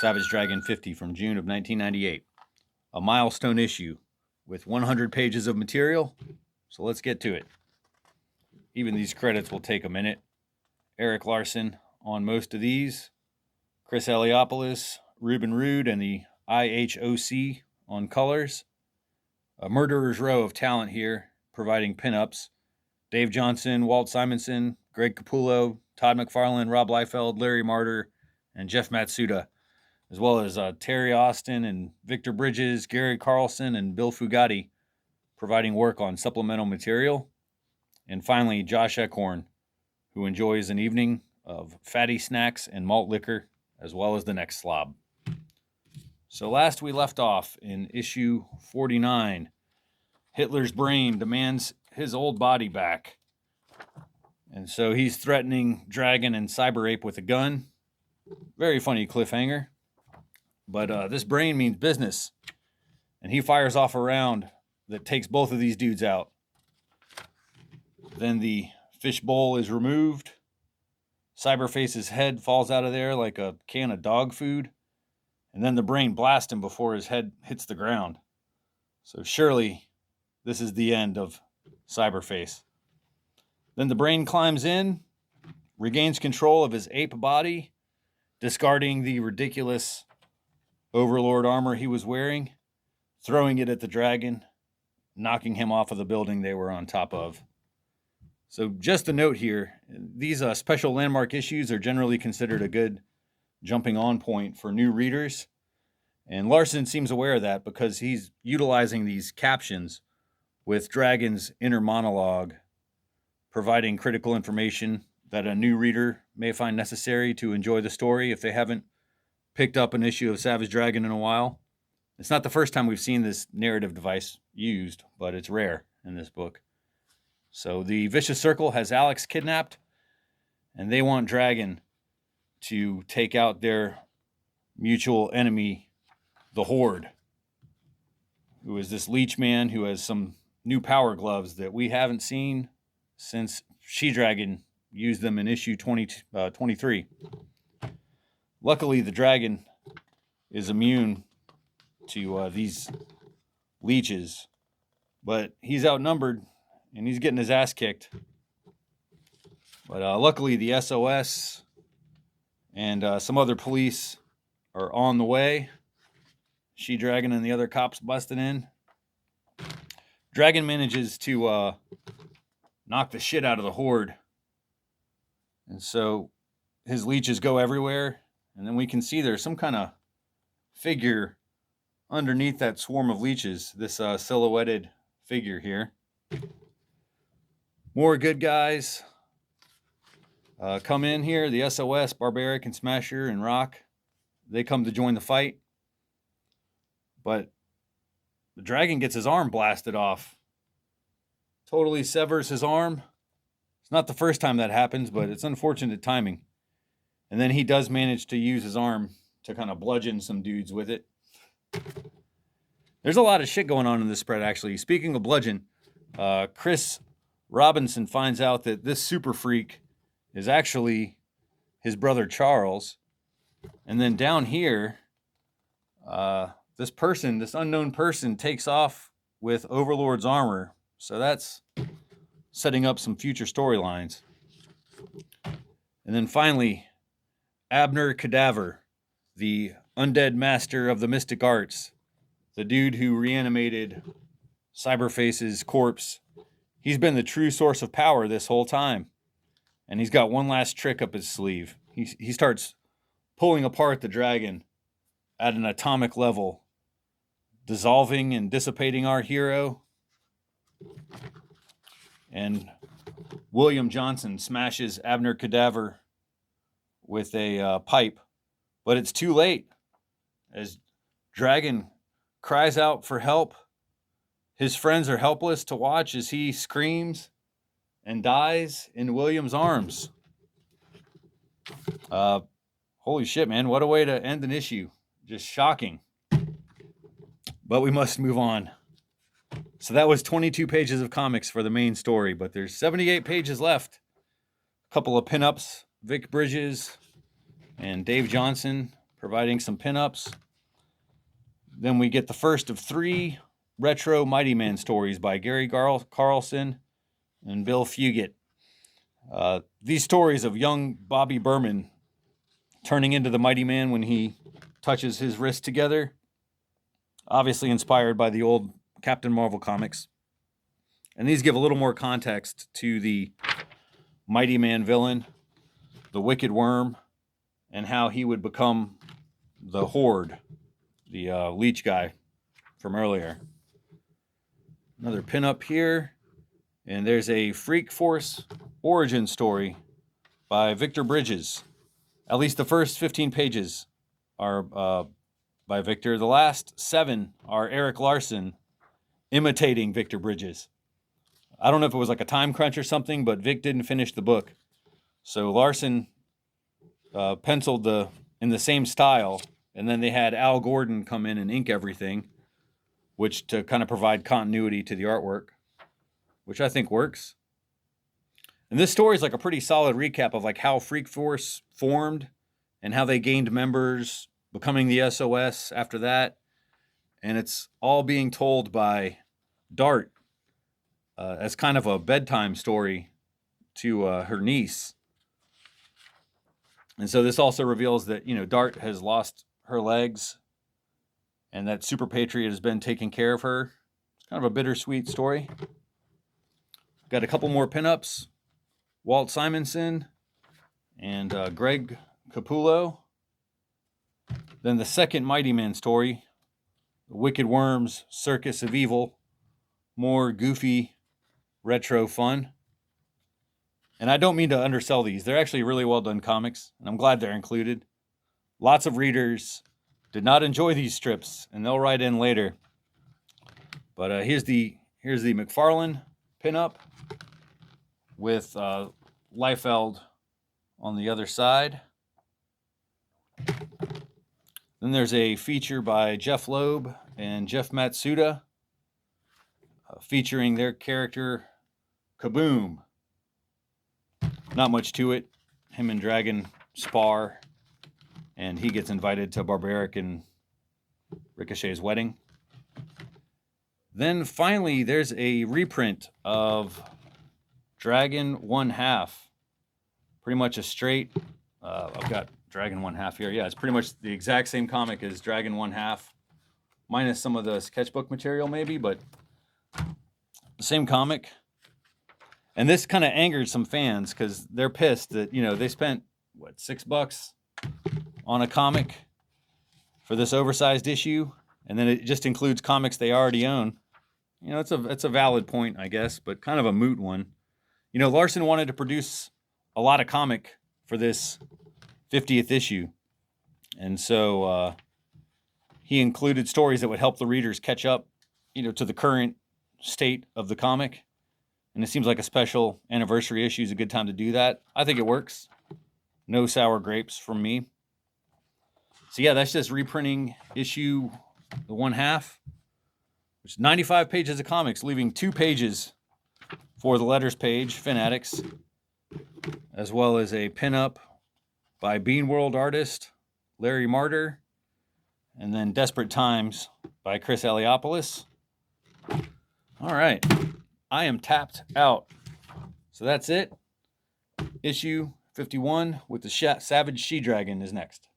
Savage Dragon 50 from June of 1998. A milestone issue with 100 pages of material. So let's get to it. Even these credits will take a minute. Erik Larsen on most of these. Chris Eliopoulos, Ruben Rude, and the IHOC on colors. A murderer's row of talent here, providing pinups. Dave Johnson, Walt Simonson, Greg Capullo, Todd McFarlane, Rob Liefeld, Larry Martyr, and Jeff Matsuda, as well as Terry Austin and Victor Bridges, Gary Carlson, and Bill Fugati, providing work on supplemental material. And finally, Josh Eckhorn, who enjoys an evening of fatty snacks and malt liquor, as well as the next slob. So last we left off in issue 49, Hitler's brain demands his old body back. And so he's threatening Dragon and Cyber Ape with a gun. Very funny cliffhanger. But this brain means business. And he fires off a round that takes both of these dudes out. Then the fishbowl is removed. Cyberface's head falls out of there like a can of dog food. And then the brain blasts him before his head hits the ground. So surely this is the end of Cyberface. Then the brain climbs in, regains control of his ape body, discarding the ridiculous Overlord armor he was wearing, throwing it at the dragon, knocking him off of the building they were on top of. So just a note here, these special landmark issues are generally considered a good jumping on point for new readers. And Larsen seems aware of that because he's utilizing these captions with Dragon's inner monologue, providing critical information that a new reader may find necessary to enjoy the story if they haven't picked up an issue of Savage Dragon in a while. It's not the first time we've seen this narrative device used, but it's rare in this book. So the Vicious Circle has Alex kidnapped, and they want Dragon to take out their mutual enemy, the Horde, who is this leech man who has some new power gloves that we haven't seen since She-Dragon used them in issue 23. Luckily, the dragon is immune to these leeches, but he's outnumbered and he's getting his ass kicked. But luckily, the SOS and some other police are on the way. She-Dragon and the other cops busting in. Dragon manages to knock the shit out of the Horde. And so his leeches go everywhere. And then we can see there's some kind of figure underneath that swarm of leeches. This silhouetted figure here. More good guys come in here. The SOS, Barbaric and Smasher and Rock. They come to join the fight. But the dragon gets his arm blasted off. Totally severs his arm. It's not the first time that happens, but it's unfortunate timing. And then he does manage to use his arm to kind of bludgeon some dudes with it. There's a lot of shit going on in this spread, actually. Speaking of bludgeon, Chris Robinson finds out that this super freak is actually his brother Charles. And then down here, this unknown person, takes off with Overlord's armor. So that's setting up some future storylines. And then finally, Abner Cadaver, the undead master of the mystic arts, the dude who reanimated Cyberface's corpse. He's been the true source of power this whole time. And he's got one last trick up his sleeve. He starts pulling apart the dragon at an atomic level, dissolving and dissipating our hero. And William Johnson smashes Abner Cadaver with a pipe, but it's too late. As Dragon cries out for help, his friends are helpless to watch as he screams and dies in William's arms. Holy shit, man. What a way to end an issue. Just shocking. But we must move on. So that was 22 pages of comics for the main story, but there's 78 pages left. A couple of pinups, Vic Bridges and Dave Johnson providing some pinups. Then we get the first of 3 retro Mighty Man stories by Gary Carlson and Bill Fugit. These stories of young Bobby Berman turning into the Mighty Man when he touches his wrist together, obviously inspired by the old Captain Marvel comics. And these give a little more context to the Mighty Man villain, the Wicked Worm, and how he would become the Horde, the leech guy from earlier. Another pinup here. And there's a Freak Force origin story by Victor Bridges. At least the first 15 pages are by Victor. The last 7 are Eric Larson imitating Victor Bridges. I don't know if it was like a time crunch or something, but Vic didn't finish the book. So Larson penciled in the same style, and then they had Al Gordon come in and ink everything, which to kind of provide continuity to the artwork, which I think works. And this story is like a pretty solid recap of like how Freak Force formed and how they gained members, becoming the SOS after that. And it's all being told by Dart as kind of a bedtime story to her niece. And so this also reveals that, Dart has lost her legs and that Super Patriot has been taking care of her. It's kind of a bittersweet story. Got a couple more pinups. Walt Simonson and Greg Capullo. Then the second Mighty Man story, The Wicked Worms Circus of Evil. More goofy, retro fun. And I don't mean to undersell these. They're actually really well done comics, and I'm glad they're included. Lots of readers did not enjoy these strips, and they'll write in later. But here's the McFarlane pinup with Liefeld on the other side. Then there's a feature by Jeff Loeb and Jeff Matsuda featuring their character Kaboom. Not much to it. Him and Dragon spar, and he gets invited to Barbaric and Ricochet's wedding. Then finally, there's a reprint of Dragon 1/2. Pretty much a straight. I've got Dragon 1/2 here. Yeah, it's pretty much the exact same comic as Dragon 1/2, minus some of the sketchbook material maybe, but the same comic. And this kind of angered some fans because they're pissed that, they spent, $6 on a comic for this oversized issue, and then it just includes comics they already own. It's a valid point, I guess, but kind of a moot one. Larson wanted to produce a lot of comic for this 50th issue. And so he included stories that would help the readers catch up, to the current state of the comic. And it seems like a special anniversary issue is a good time to do that. I think it works. No sour grapes from me. So yeah, that's just reprinting issue the 1/2, which is 95 pages of comics, leaving 2 pages for the letters page, Fanatics, as well as a pinup by Bean World artist Larry Martyr, and then Desperate Times by Chris Eliopoulos. All right, I am tapped out. So that's it. Issue 51 with the Savage She-Dragon is next.